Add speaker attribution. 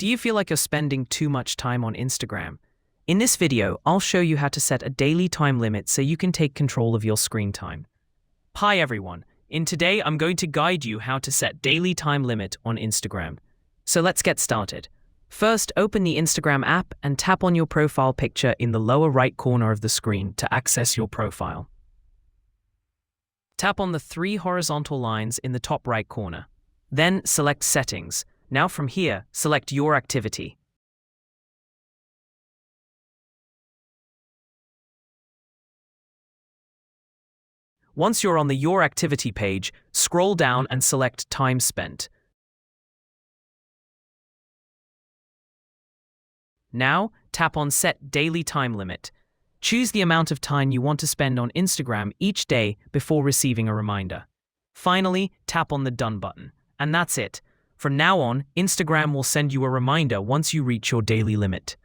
Speaker 1: Do you feel like you're spending too much time on Instagram? In this video, I'll show you how to set a daily time limit so you can take control of your screen time. Hi everyone, today I'm going to guide you how to set daily time limit on Instagram. So let's get started. First, open the Instagram app and tap on your profile picture in the lower right corner of the screen to access your profile. Tap on the three horizontal lines in the top right corner. Then select Settings. Now from here, select your activity. Once you're on the Your Activity page, scroll down and select Time Spent. Now, tap on Set Daily Time Limit. Choose the amount of time you want to spend on Instagram each day before receiving a reminder. Finally, tap on the Done button. And that's it. From now on, Instagram will send you a reminder once you reach your daily limit.